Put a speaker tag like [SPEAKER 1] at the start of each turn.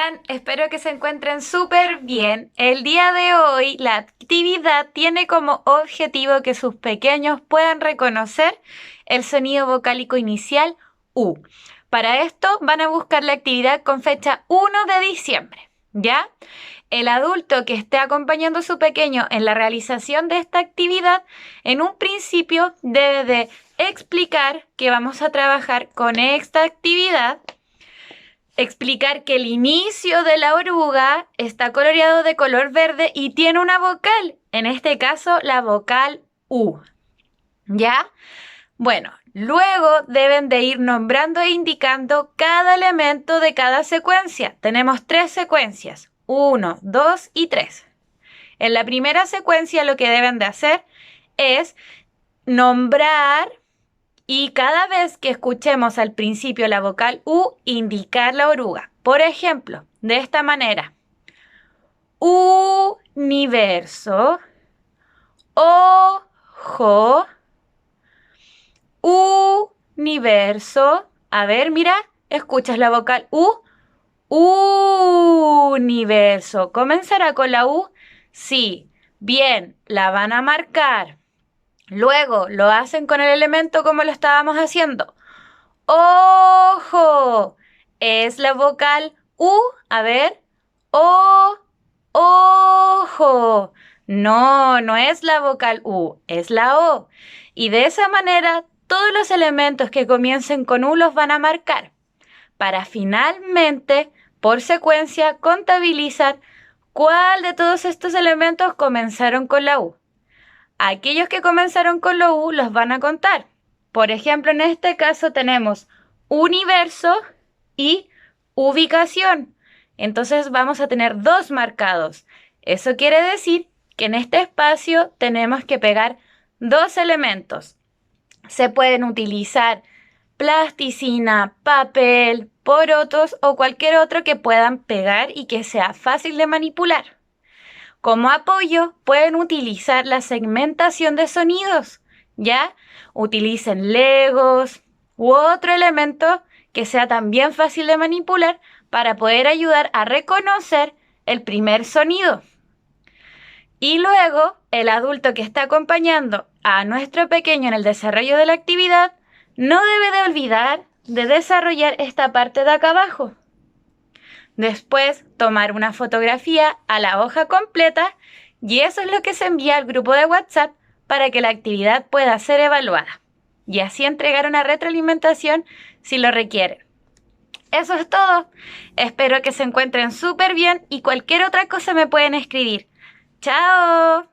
[SPEAKER 1] están? Espero que se encuentren súper bien. El día de hoy la actividad tiene como objetivo que sus pequeños puedan reconocer el sonido vocálico inicial U. Para esto van a buscar la actividad con fecha 1 de diciembre, ¿ya? El adulto que esté acompañando a su pequeño en la realización de esta actividad, en un principio debe de explicar que vamos a trabajar con esta actividad. Explicar que el inicio de la oruga está coloreado de color verde y tiene una vocal, en este caso la vocal U. ¿Ya? Bueno, luego deben de ir nombrando e indicando cada elemento de cada secuencia. Tenemos 3 secuencias, 1, 2 y 3. En la primera secuencia lo que deben de hacer es nombrar y cada vez que escuchemos al principio la vocal U, indicar la oruga. Por ejemplo, de esta manera. Universo, ojo, universo. A ver, mira, escuchas la vocal U. Universo. ¿Comenzará con la U? Sí. Bien, la van a marcar. Luego lo hacen con el elemento como lo estábamos haciendo. Ojo. Es la vocal U. A ver. Ojo. No es la vocal U, es la O. Y de esa manera, todos los elementos que comiencen con U los van a marcar. Para finalmente, por secuencia, contabilizar cuál de todos estos elementos comenzaron con la U. Aquellos que comenzaron con la U los van a contar. Por ejemplo, en este caso tenemos universo y ubicación. Entonces vamos a tener 2 marcados. Eso quiere decir que en este espacio tenemos que pegar 2 elementos. Se pueden utilizar plasticina, papel, porotos o cualquier otro que puedan pegar y que sea fácil de manipular. Como apoyo, pueden utilizar la segmentación de sonidos, ¿ya? Utilicen legos u otro elemento que sea también fácil de manipular para poder ayudar a reconocer el primer sonido. Y luego, el adulto que está acompañando a nuestro pequeño en el desarrollo de la actividad no debe de olvidar de desarrollar esta parte de acá abajo. Después, tomar una fotografía a la hoja completa y eso es lo que se envía al grupo de WhatsApp para que la actividad pueda ser evaluada y así entregar una retroalimentación si lo requieren. Eso es todo. Espero que se encuentren súper bien y cualquier otra cosa me pueden escribir. ¡Chao!